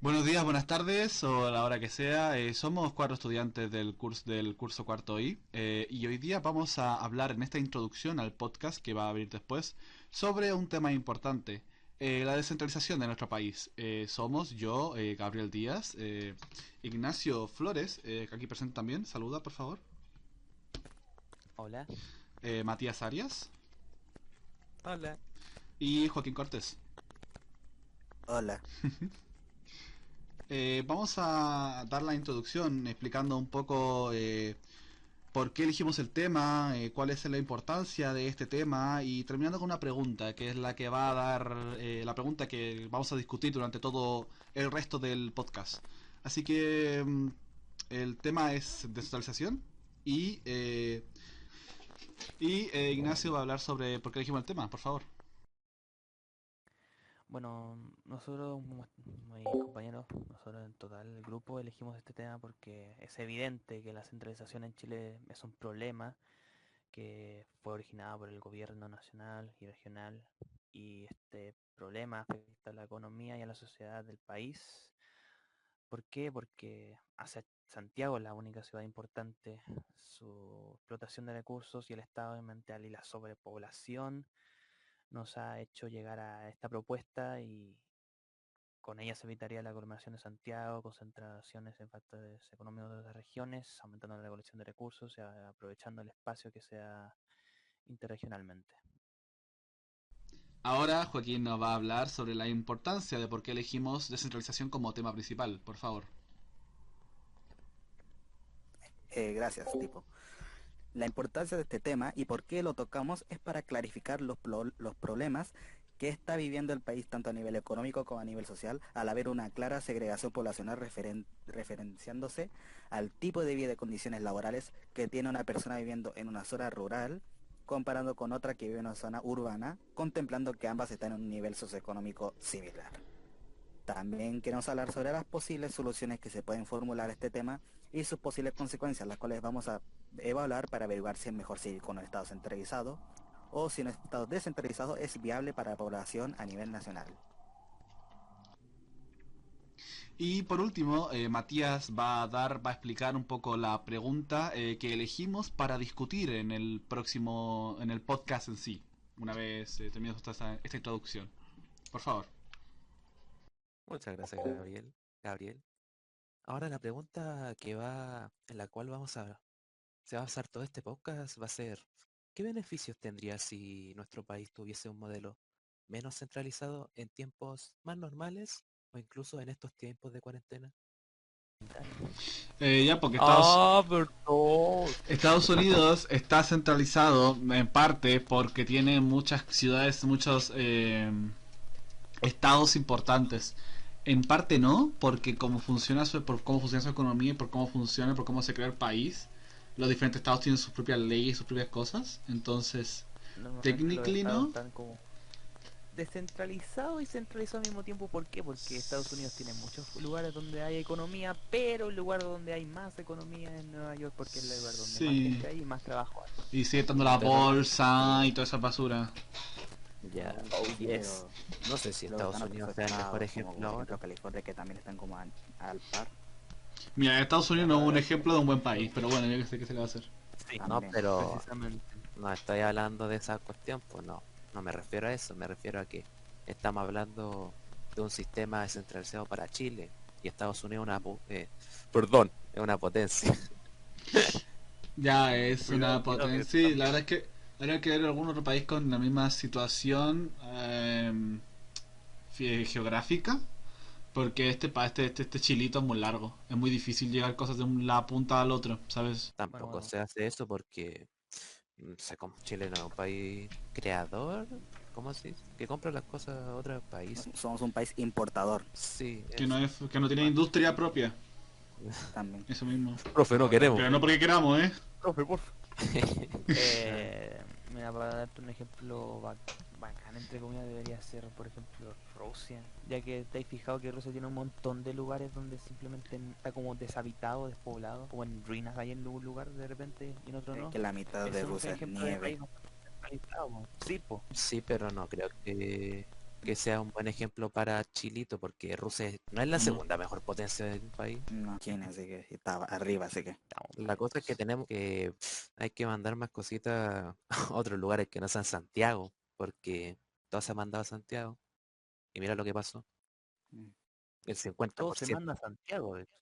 Buenos días, buenas tardes o a la hora que sea. Somos cuatro estudiantes del curso cuarto I y hoy día vamos a hablar en esta introducción al podcast que va a abrir después sobre un tema importante, la descentralización de nuestro país. Somos yo, Gabriel Díaz, Ignacio Flores, que aquí presente también. Saluda, por favor. Hola. Matías Arias Hola. y Joaquín Cortés. Hola. Vamos a dar la introducción explicando un poco por qué elegimos el tema, cuál es la importancia de este tema y terminando con una pregunta que es la que va a dar la pregunta que vamos a discutir durante todo el resto del podcast. Así que el tema es descentralización y, eh, Ignacio va a hablar sobre por qué elegimos el tema, por favor. Bueno, nosotros, mis compañeros, nosotros en total, el grupo, elegimos este tema porque es evidente que la centralización en Chile es un problema que fue originado por el gobierno nacional y regional, y este problema afecta a la economía y a la sociedad del país. ¿Por qué? Porque hace Santiago la única ciudad importante, su explotación de recursos y el estado ambiental y la sobrepoblación nos ha hecho llegar a esta propuesta, y con ella se evitaría la aglomeración de Santiago, concentraciones en factores económicos de las regiones, aumentando la recolección de recursos y aprovechando el espacio que sea interregionalmente. Ahora Joaquín nos va a hablar sobre la importancia de por qué elegimos descentralización como tema principal, por favor. Gracias, tipo. La importancia de este tema y por qué lo tocamos es para clarificar los problemas que está viviendo el país tanto a nivel económico como a nivel social, al haber una clara segregación poblacional referenciándose al tipo de vida y de condiciones laborales que tiene una persona viviendo en una zona rural, comparando con otra que vive en una zona urbana, contemplando que ambas están en un nivel socioeconómico similar. También queremos hablar sobre las posibles soluciones que se pueden formular a este tema y sus posibles consecuencias, las cuales vamos a evaluar para averiguar si es mejor seguir con un Estado centralizado o si un Estado descentralizado es viable para la población a nivel nacional. Y por último, Matías va a explicar un poco la pregunta que elegimos para discutir en el podcast en sí, una vez terminemos esta introducción. Por favor. Muchas gracias, Gabriel. Ahora la pregunta en la cual se va a basar todo este podcast va a ser, ¿qué beneficios tendría si nuestro país tuviese un modelo menos centralizado en tiempos más normales o incluso en estos tiempos de cuarentena? Ya, porque Ah, perdón. Estados Unidos está centralizado en parte porque tiene muchas ciudades, muchos estados importantes. En parte no, porque por cómo funciona su economía y por cómo funciona, por cómo se crea el país, los diferentes estados tienen sus propias leyes y sus propias cosas. Entonces, Normalmente los technically estados no. están como descentralizados y centralizados al mismo tiempo. ¿Por qué? Porque Estados Unidos tiene muchos lugares donde hay economía, pero el lugar donde hay más economía es Nueva York, porque es el lugar donde más Sí. gente hay y más trabajo hay. Y sigue estando la Pero bolsa y toda esa basura. ya, Oh Sí, yes. pero no sé si luego Estados están otros Unidos sea el mejor estados, como ejemplo por ejemplo ahora. California, que también están como al par. Mira, Estados Unidos Ya, no es para un ver, ejemplo de un buen país, pero bueno, yo que sé qué se le va a hacer. sí, No, También. pero precisamente. no estoy hablando de esa cuestión, pues no, no me refiero a eso, me refiero a que estamos hablando de un sistema descentralizado para Chile y Estados Unidos perdón, es una potencia. Ya es Cuidado, una cuidado, que potencia. te Sí, están la verdad viendo. es que habría que ver algún otro país con la misma situación geográfica. Porque este chilito es muy largo. Es muy difícil llegar cosas de una punta al otro, ¿sabes? Tampoco Bueno, se hace eso porque Chile no es un país creador, ¿cómo se dice? Que compra las cosas a otros países. Somos un país importador Sí, Que eso. que no tiene Bueno, industria propia. también. Eso mismo. profe, no queremos. Pero no porque queramos, ¿eh? profe, porfa. Mira, para darte un ejemplo bacán, entre comillas, debería ser, por ejemplo, Rusia. Ya que te has fijado que Rusia tiene un montón de lugares donde simplemente está como deshabitado, despoblado, como en ruinas hay en un lugar de repente y en otro no. Que la mitad Ese de es un Rusia es ejemplo de nieve. país bastante centralizado, po. Sí, po. Sí, pero no creo que que sea un buen ejemplo para Chilito, porque Rusia no es la segunda mejor potencia del país. No, quién, así que estaba arriba, así que. La cosa es que tenemos que hay que mandar más cositas a otros lugares que no sean Santiago, porque todo se ha mandado a Santiago. Y mira lo que pasó. Mm. El Todo se 50%. manda a Santiago, de hecho.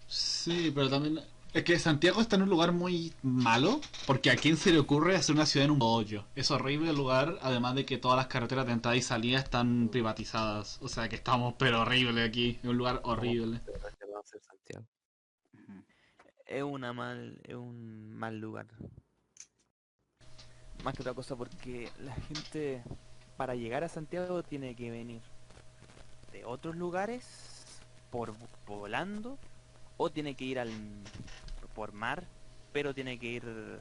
Sí, pero también... Es que Santiago está en un lugar muy malo, porque a quién se le ocurre hacer una ciudad en un hoyo. Es horrible el lugar, además de que todas las carreteras de entrada y salida están privatizadas. O sea que estamos pero horrible aquí, en un lugar ¿Cómo horrible. se va a hacer Santiago? Ujú. Es un mal lugar. Más que otra cosa porque la gente para llegar a Santiago tiene que venir de otros lugares volando o tiene que ir por mar, pero tiene que ir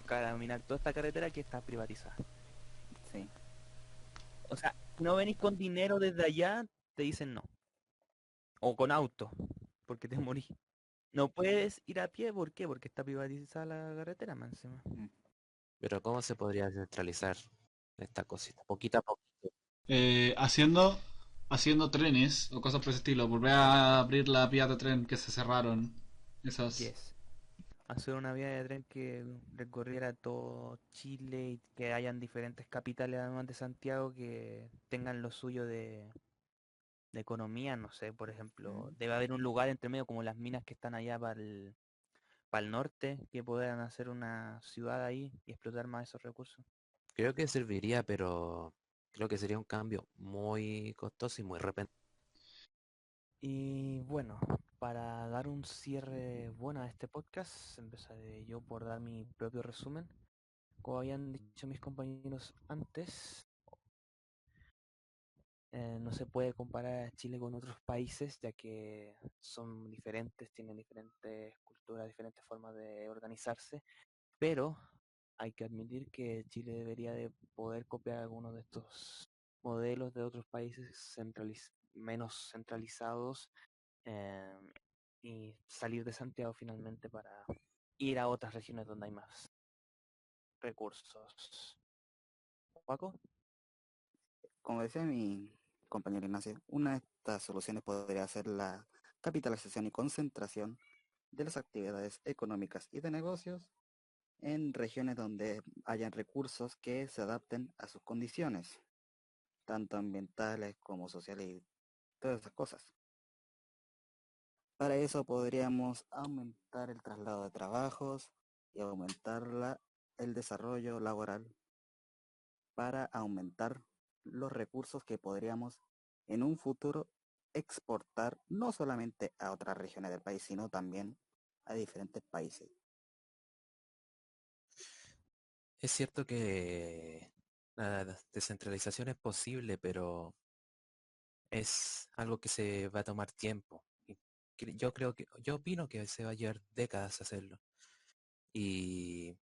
caminar toda esta carretera que está privatizada. Sí. O sea, si no venís con dinero desde allá, te dicen no. O con auto, porque te morís. No puedes ir a pie, ¿por qué? Porque está privatizada la carretera, más encima. Mm. Pero ¿cómo se podría centralizar esta cosita? Poquito a poquito. Haciendo trenes o cosas por ese estilo. Volver a abrir la vía de tren que se cerraron. Esas. Yes. Hacer una vía de tren que recorriera todo Chile y que hayan diferentes capitales además de Santiago que tengan lo suyo de economía, no sé, por ejemplo, Mm. debe haber un lugar entre medio como las minas que están allá para el norte que puedan hacer una ciudad ahí y explotar más esos recursos. Creo que serviría, pero creo que sería un cambio muy costoso y muy repentino. Y bueno, para dar un cierre bueno a este podcast, empezaré yo por dar mi propio resumen. Como habían dicho mis compañeros antes, no se puede comparar a Chile con otros países, ya que son diferentes, tienen diferentes culturas, diferentes formas de organizarse, pero hay que admitir que Chile debería de poder copiar algunos de estos modelos de otros países menos centralizados eh, y salir de Santiago finalmente para ir a otras regiones donde hay más recursos. Paco, Como decía mi compañero Ignacio, una de estas soluciones podría ser la capitalización y concentración de las actividades económicas y de negocios en regiones donde hayan recursos que se adapten a sus condiciones, tanto ambientales como sociales y todas esas cosas. Para eso podríamos aumentar el traslado de trabajos y aumentar el desarrollo laboral para aumentar los recursos que podríamos en un futuro exportar no solamente a otras regiones del país, sino también a diferentes países. Es cierto que la descentralización es posible, pero es algo que se va a tomar tiempo. Y yo opino que se va a llevar décadas hacerlo. Y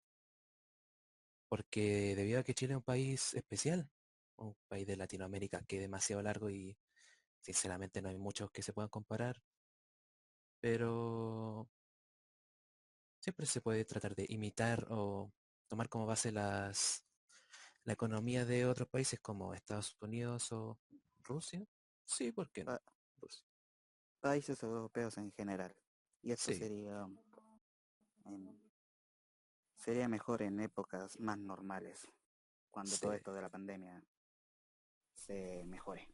porque debido a que Chile es un país especial, un país de Latinoamérica que es demasiado largo y sinceramente no hay muchos que se puedan comparar, pero siempre se puede tratar de imitar o tomar como base la economía de otros países como Estados Unidos o Rusia. Sí, ¿por qué no? Pa- Rusia. Países europeos en general. Y esto Sí, en- sería mejor en épocas más normales, cuando sí. todo esto de la pandemia se mejore.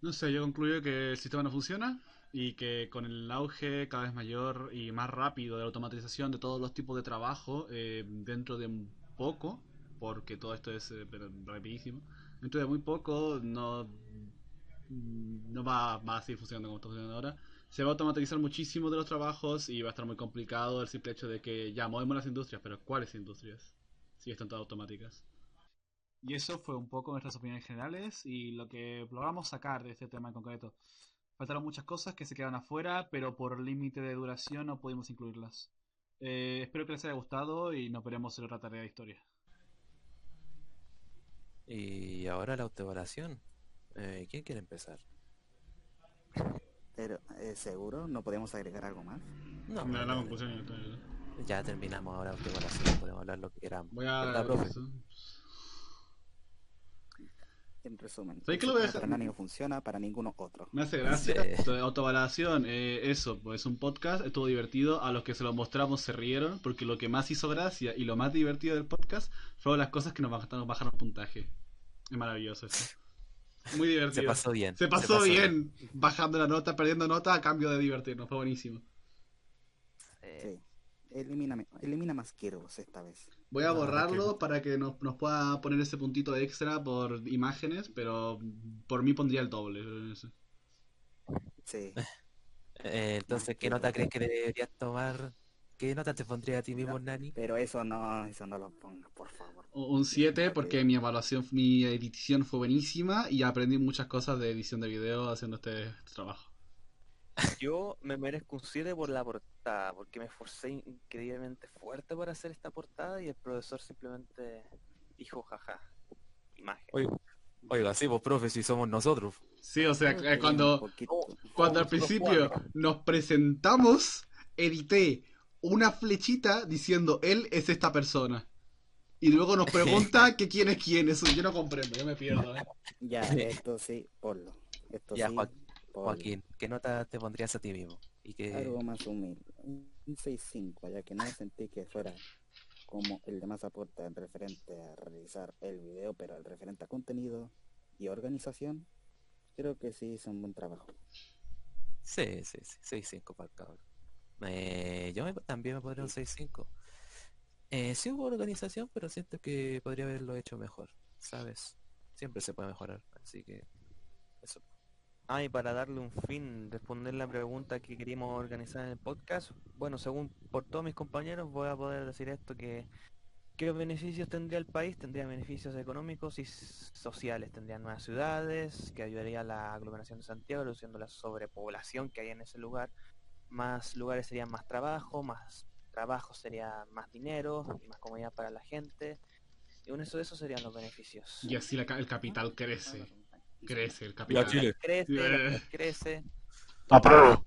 No sé, yo concluyo que el sistema no funciona y que con el auge cada vez mayor y más rápido de la automatización de todos los tipos de trabajo, dentro de un poco, porque todo esto es pero rapidísimo, dentro de muy poco no va a seguir funcionando como está funcionando ahora. Se va a automatizar muchísimo de los trabajos y va a estar muy complicado el simple hecho de que ya movemos las industrias, pero ¿cuáles industrias? Si están todas automáticas. Y eso fue un poco nuestras opiniones generales y lo que logramos sacar de este tema en concreto. Faltaron muchas cosas que se quedan afuera, pero por límite de duración no pudimos incluirlas. Espero que les haya gustado y nos veremos en otra tarea de historia. Y ahora la autoevaluación. ¿Quién quiere empezar? Pero, ¿seguro? ¿No podemos agregar algo más? No, No, la dale. conclusión. Ya terminamos ahora autoevaluación, podemos hablar lo que queramos. Voy ¿Verdad, a... profe? En resumen, ¿Sabes el qué lo voy a sistema para dejar? Nani no funciona para ninguno otro. Me hace Sí. gracia esto de autovaloración. Eso, pues es un podcast, estuvo divertido. A los que se lo mostramos se rieron, porque lo que más hizo gracia y lo más divertido del podcast fueron las cosas que nos bajaron puntaje. Es maravilloso eso. Muy Se divertido. pasó bien. Se pasó bien bajando la nota, perdiendo nota a cambio de divertirnos. Fue buenísimo. Sí. Elimina más Kirvos esta vez. Voy a No, borrarlo para que nos pueda poner ese puntito extra por imágenes, pero por mí pondría el doble. Sí. Entonces, ¿qué nota crees que deberías tomar? ¿Qué nota te pondría a ti mismo, Nani? Pero eso no lo pongas, por favor. Un 7 porque mi edición fue buenísima y aprendí muchas cosas de edición de video haciendo este trabajo. Yo me merezco un 7 por la portada, porque me esforcé increíblemente fuerte para hacer esta portada y el profesor simplemente dijo jaja, imagen. Oiga, sí, pues profe, si somos nosotros. Sí, o sea, Creo que cuando, un poquito- cuando al los principio nos presentamos, edité una flechita diciendo él es esta persona. Y luego nos pregunta que quién es quién. Eso yo no comprendo, yo me pierdo. Ya, esto sí, ponlo. Esto Ya, sí, ponlo. Joaquín, ¿qué nota te pondrías a ti mismo? Y que Algo más humilde. Un 6.5, ya que no sentí que fuera como el de más aporta en referente a realizar el video, pero el referente a contenido y organización, creo que sí hizo un buen trabajo. sí, 6.5 para el cabrón. También me pondría un 6.5. Sí hubo organización, pero siento que podría haberlo hecho mejor, ¿sabes? Siempre se puede mejorar, así que eso. Ah, y para darle un fin, responder la pregunta que queríamos organizar en el podcast, bueno, según por todos mis compañeros voy a poder decir esto que ¿qué beneficios tendría el país? Tendría beneficios económicos y sociales, tendría nuevas ciudades, que ayudaría a la aglomeración de Santiago, reduciendo la sobrepoblación que hay en ese lugar, más lugares serían más trabajo sería más dinero y más comodidad para la gente, y con esos serían los beneficios. Y así el capital crece. Crece el Ya, capital. Chile. Crece, el país crece. ¡Apruebo!